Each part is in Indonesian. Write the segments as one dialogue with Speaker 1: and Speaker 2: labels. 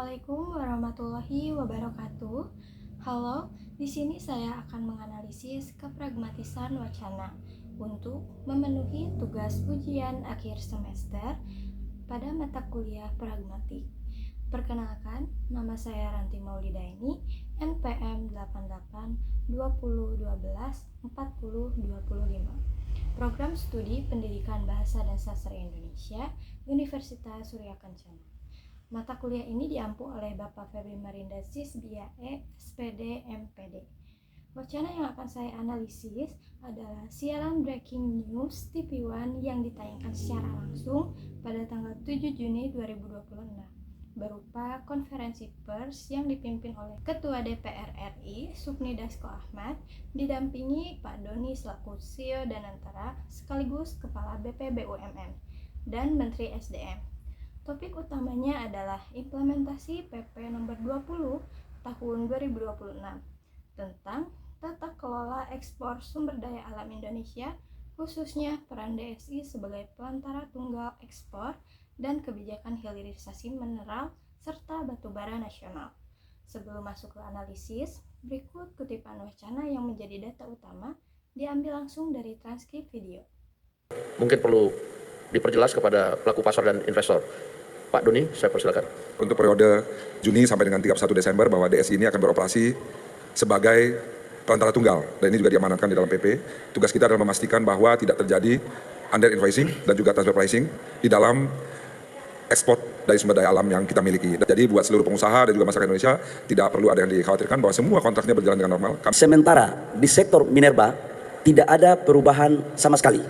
Speaker 1: Assalamualaikum warahmatullahi wabarakatuh. Halo, di sini saya akan menganalisis kepragmatisan wacana untuk memenuhi tugas ujian akhir semester pada mata kuliah pragmatik. Perkenalkan, nama saya Ranti Maulidaini, NPM 8820124025. Program Studi Pendidikan Bahasa dan Sastra Indonesia, Universitas Surya Kencana. Mata kuliah ini diampu oleh Bapak Febri Marinda Sis BIAE SPD MPD. Wacana yang akan saya analisis adalah siaran Breaking News TV One yang ditayangkan secara langsung pada tanggal 7 Juni 2026 berupa konferensi pers yang dipimpin oleh Ketua DPR RI Sufmi Dasko Ahmad didampingi Pak Doni selaku CEO Danantara sekaligus Kepala BP BUMN dan Menteri SDM. Topik utamanya adalah implementasi PP nomor 20 tahun 2026 tentang tata kelola ekspor sumber daya alam Indonesia, khususnya peran DSI sebagai pelantara tunggal ekspor dan kebijakan hilirisasi mineral serta batubara nasional. Sebelum masuk ke analisis, berikut kutipan wacana yang menjadi data utama diambil langsung dari transkrip video.
Speaker 2: Mungkin perlu diperjelas kepada pelaku pasar dan investor. Pak Doni, saya persilakan.
Speaker 3: Untuk periode Juni sampai dengan 31 Desember bahwa DSI ini akan beroperasi sebagai pelantara tunggal, dan ini juga diamanatkan di dalam PP. Tugas kita adalah memastikan bahwa tidak terjadi under invoicing dan juga transfer pricing di dalam ekspor dari sumber daya alam yang kita miliki. Jadi buat seluruh pengusaha dan juga masyarakat Indonesia tidak perlu ada yang dikhawatirkan bahwa semua kontraknya berjalan dengan normal.
Speaker 4: Sementara di sektor minerba tidak ada perubahan sama sekali,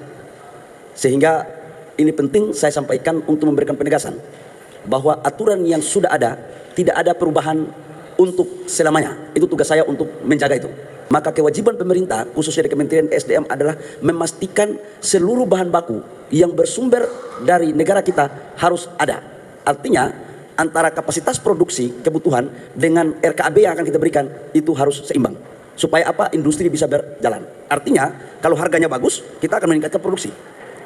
Speaker 4: sehingga ini penting saya sampaikan untuk memberikan penegasan bahwa aturan yang sudah ada tidak ada perubahan untuk selamanya. Itu tugas saya untuk menjaga itu. Maka kewajiban pemerintah khususnya di Kementerian SDM adalah memastikan seluruh bahan baku yang bersumber dari negara kita harus ada. Artinya antara kapasitas produksi kebutuhan dengan RKAB yang akan kita berikan itu harus seimbang. Supaya apa? Industri bisa berjalan. Artinya kalau harganya bagus kita akan meningkatkan produksi.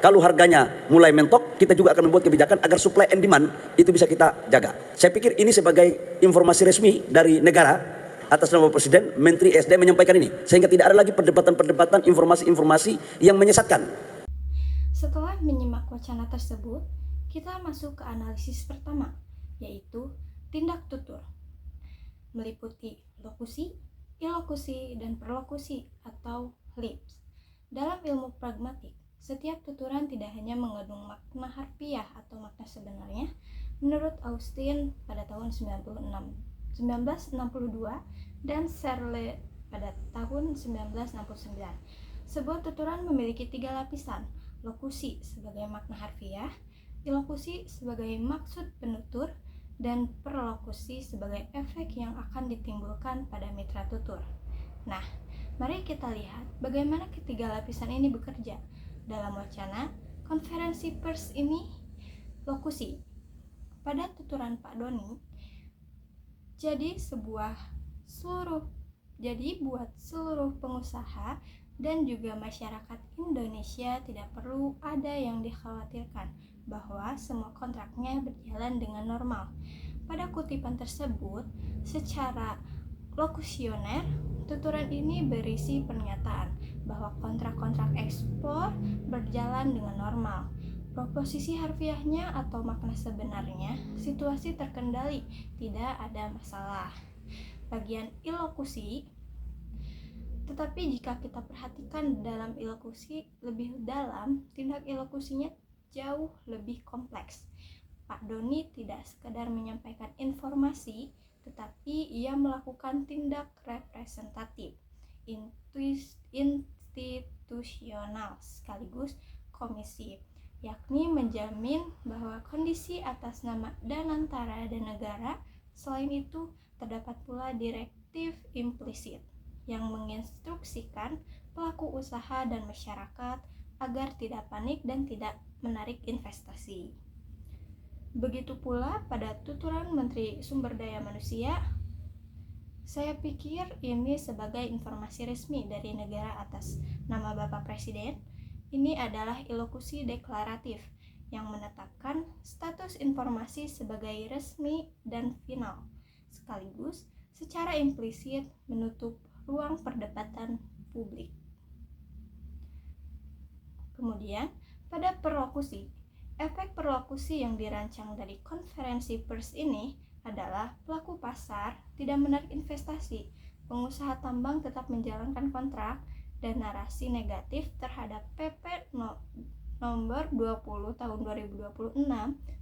Speaker 4: Kalau harganya mulai mentok, kita juga akan membuat kebijakan agar supply and demand itu bisa kita jaga. Saya pikir ini sebagai informasi resmi dari negara atas nama Presiden, Menteri SDM menyampaikan ini. Sehingga tidak ada lagi perdebatan-perdebatan, informasi-informasi yang menyesatkan.
Speaker 1: Setelah menyimak wacana tersebut, kita masuk ke analisis pertama, yaitu tindak tutur. Meliputi lokusi, ilokusi, dan perlokusi atau LIPS. Dalam ilmu pragmatik, setiap tuturan tidak hanya mengandung makna harfiah atau makna sebenarnya. Menurut Austin pada tahun 1962 dan Searle pada tahun 1969, sebuah tuturan memiliki 3 lapisan: lokusi sebagai makna harfiah, ilokusi sebagai maksud penutur, dan perlokusi sebagai efek yang akan ditimbulkan pada mitra tutur. Nah, mari kita lihat bagaimana ketiga lapisan ini bekerja. Dalam wacana konferensi pers ini, lokusi pada tuturan Pak Doni buat seluruh pengusaha dan juga masyarakat Indonesia tidak perlu ada yang dikhawatirkan bahwa semua kontraknya berjalan dengan normal. Pada kutipan tersebut, secara lokusioner, tuturan ini berisi pernyataan bahwa kontrak-kontrak ekspor berjalan dengan normal. Proposisi harfiahnya atau makna sebenarnya, situasi terkendali, tidak ada masalah. Bagian ilokusi, tetapi jika kita perhatikan dalam ilokusi lebih dalam, tindak ilokusinya jauh lebih kompleks. Pak Doni tidak sekedar menyampaikan informasi, tetapi ia melakukan tindak representatif, institusional sekaligus komisi, yakni menjamin bahwa kondisi atas nama Danantara dan negara. Selain itu, terdapat pula direktif implisit yang menginstruksikan pelaku usaha dan masyarakat agar tidak panik dan tidak menarik investasi. Begitu pula pada tuturan Menteri Sumber Daya Manusia. Saya pikir ini sebagai informasi resmi dari negara atas nama Bapak Presiden. Ini adalah ilokusi deklaratif yang menetapkan status informasi sebagai resmi dan final, sekaligus secara implisit menutup ruang perdebatan publik. Kemudian, pada perlokusi, efek perlokusi yang dirancang dari konferensi pers ini adalah pelaku pasar tidak menarik investasi, pengusaha tambang tetap menjalankan kontrak, dan narasi negatif terhadap PP nomor 20 tahun 2026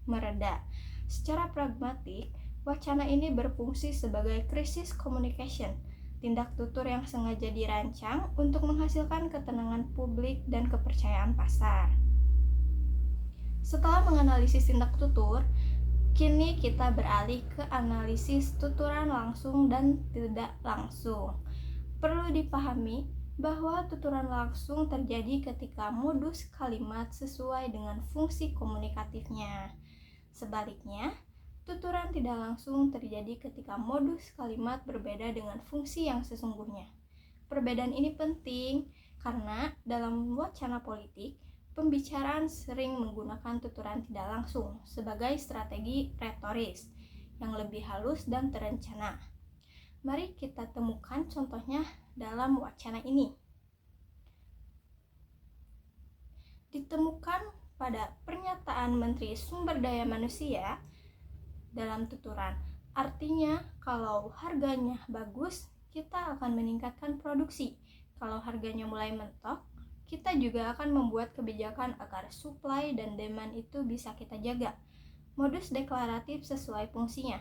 Speaker 1: mereda. Secara pragmatik, wacana ini berfungsi sebagai krisis communication, tindak tutur yang sengaja dirancang untuk menghasilkan ketenangan publik dan kepercayaan pasar. Setelah menganalisis tindak tutur, kini kita beralih ke analisis tuturan langsung dan tidak langsung. Perlu dipahami bahwa tuturan langsung terjadi ketika modus kalimat sesuai dengan fungsi komunikatifnya. Sebaliknya, tuturan tidak langsung terjadi ketika modus kalimat berbeda dengan fungsi yang sesungguhnya. Perbedaan ini penting karena dalam wacana politik, pembicaraan sering menggunakan tuturan tidak langsung sebagai strategi retoris yang lebih halus dan terencana. Mari kita temukan contohnya dalam wacana ini. Ditemukan pada pernyataan Menteri Sumber Daya Manusia dalam tuturan. Artinya, kalau harganya bagus, kita akan meningkatkan produksi. Kalau harganya mulai mentok, kita juga akan membuat kebijakan agar supply dan demand itu bisa kita jaga. Modus deklaratif sesuai fungsinya,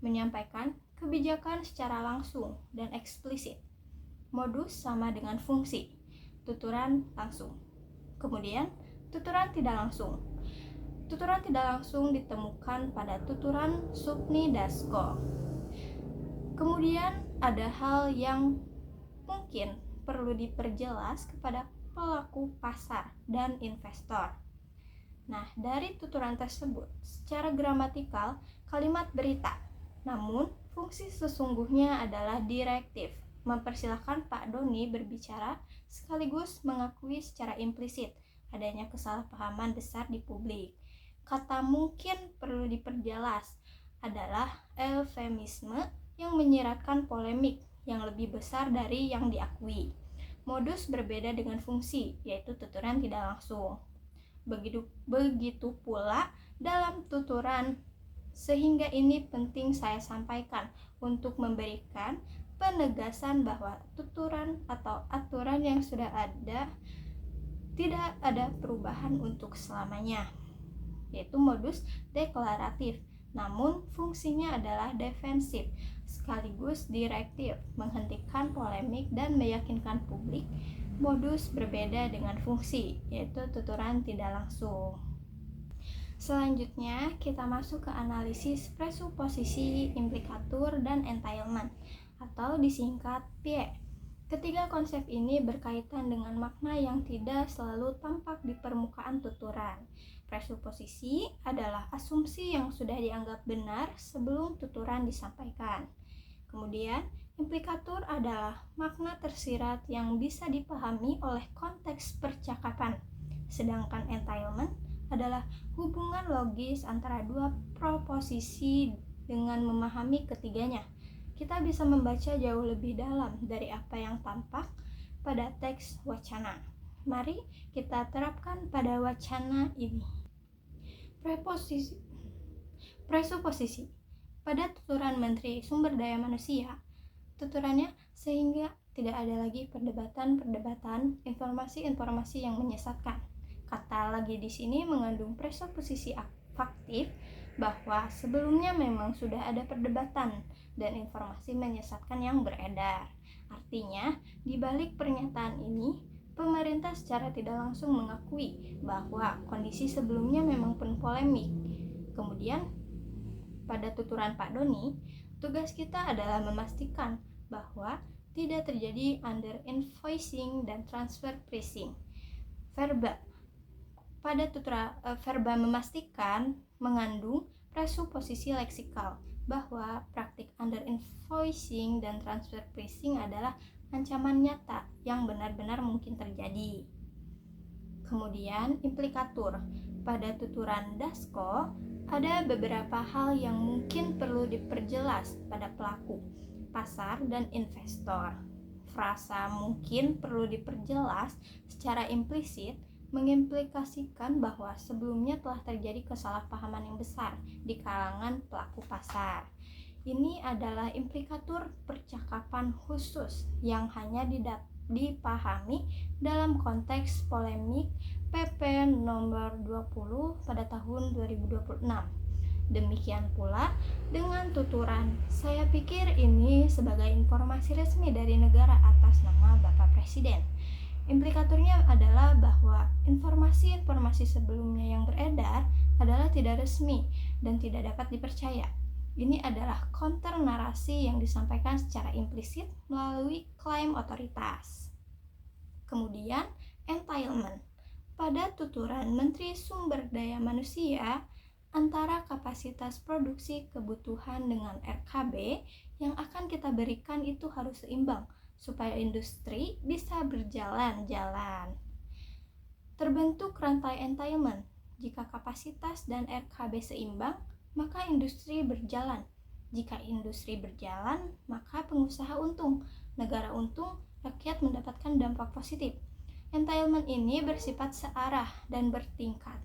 Speaker 1: menyampaikan kebijakan secara langsung dan eksplisit. Modus sama dengan fungsi, tuturan langsung. Kemudian, tuturan tidak langsung. Tuturan tidak langsung ditemukan pada tuturan Supni Dasko. Kemudian ada hal yang mungkin perlu diperjelas kepada pelaku pasar dan investor. Nah, dari tuturan tersebut, secara gramatikal kalimat berita, namun fungsi sesungguhnya adalah direktif, mempersilahkan Pak Doni berbicara sekaligus mengakui secara implisit adanya kesalahpahaman besar di publik. Kata mungkin perlu diperjelas adalah eufemisme yang menyiratkan polemik yang lebih besar dari yang diakui. Modus berbeda dengan fungsi, yaitu tuturan tidak langsung. Begitu pula dalam tuturan, sehingga ini penting saya sampaikan untuk memberikan penegasan bahwa tuturan atau aturan yang sudah ada tidak ada perubahan untuk selamanya, yaitu modus deklaratif, namun fungsinya adalah defensif sekaligus direktif, menghentikan polemik dan meyakinkan publik. Modus berbeda dengan fungsi, yaitu tuturan tidak langsung. Selanjutnya, kita masuk ke analisis presuposisi, implikatur, dan entailment, atau disingkat PIE. Ketiga konsep ini berkaitan dengan makna yang tidak selalu tampak di permukaan tuturan. Presuposisi adalah asumsi yang sudah dianggap benar sebelum tuturan disampaikan. Kemudian, implikatur adalah makna tersirat yang bisa dipahami oleh konteks percakapan. Sedangkan entailment adalah hubungan logis antara dua proposisi. Dengan memahami ketiganya, kita bisa membaca jauh lebih dalam dari apa yang tampak pada teks wacana. Mari kita terapkan pada wacana ini. Presuposisi pada tuturan Menteri Sumber Daya Manusia, tuturannya sehingga tidak ada lagi perdebatan, informasi-informasi yang menyesatkan. Kata lagi di sini mengandung presuposisi faktif bahwa sebelumnya memang sudah ada perdebatan dan informasi menyesatkan yang beredar. Artinya, di balik pernyataan ini, pemerintah secara tidak langsung mengakui bahwa kondisi sebelumnya memang penuh polemik. Kemudian, pada tuturan Pak Doni, tugas kita adalah memastikan bahwa tidak terjadi under invoicing dan transfer pricing. Verba memastikan mengandung presuposisi leksikal bahwa praktik under invoicing dan transfer pricing adalah ancaman nyata yang benar-benar mungkin terjadi. Kemudian implikatur. Pada tuturan Dasko, ada beberapa hal yang mungkin perlu diperjelas pada pelaku pasar dan investor. Frasa mungkin perlu diperjelas secara implisit mengimplikasikan bahwa sebelumnya telah terjadi kesalahpahaman yang besar di kalangan pelaku pasar. Ini adalah implikatur percakapan khusus yang hanya dipahami dalam konteks polemik PP nomor 20 pada tahun 2026. Demikian pula dengan tuturan, saya pikir ini sebagai informasi resmi dari negara atas nama Bapak Presiden. Implikaturnya adalah bahwa informasi-informasi sebelumnya yang beredar adalah tidak resmi dan tidak dapat dipercaya. Ini adalah counter narasi yang disampaikan secara implisit melalui klaim otoritas. Kemudian, entitlement. Pada tuturan Menteri Sumber Daya Manusia, antara kapasitas produksi kebutuhan dengan RKB yang akan kita berikan itu harus seimbang supaya industri bisa berjalan-jalan. Terbentuk rantai entitlement. Jika kapasitas dan RKB seimbang, maka industri berjalan. Jika industri berjalan, maka pengusaha untung, negara untung, rakyat mendapatkan dampak positif. Entitlement ini bersifat searah dan bertingkat.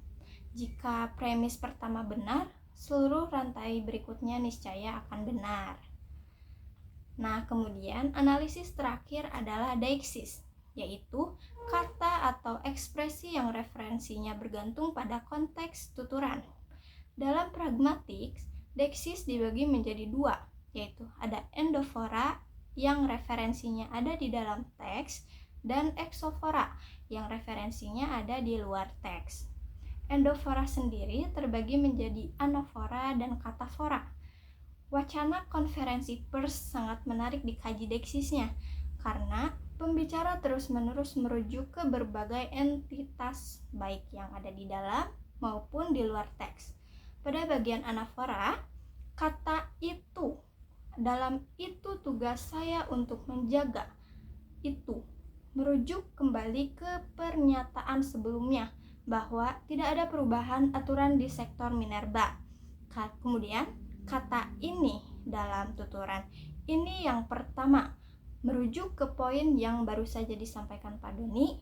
Speaker 1: Jika premis pertama benar, seluruh rantai berikutnya niscaya akan benar. Nah, kemudian analisis terakhir adalah deixis, yaitu kata atau ekspresi yang referensinya bergantung pada konteks tuturan. Dalam pragmatik, deixis dibagi menjadi dua, yaitu ada endofora yang referensinya ada di dalam teks dan exofora yang referensinya ada di luar teks. Endofora sendiri terbagi menjadi anafora dan katafora. Wacana konferensi pers sangat menarik dikaji deixisnya karena pembicara terus-menerus merujuk ke berbagai entitas baik yang ada di dalam maupun di luar teks. Pada bagian anafora, kata itu, dalam itu tugas saya untuk menjaga, itu merujuk kembali ke pernyataan sebelumnya bahwa tidak ada perubahan aturan di sektor minerba. Kemudian kata ini dalam tuturan ini yang pertama merujuk ke poin yang baru saja disampaikan Pak Doni.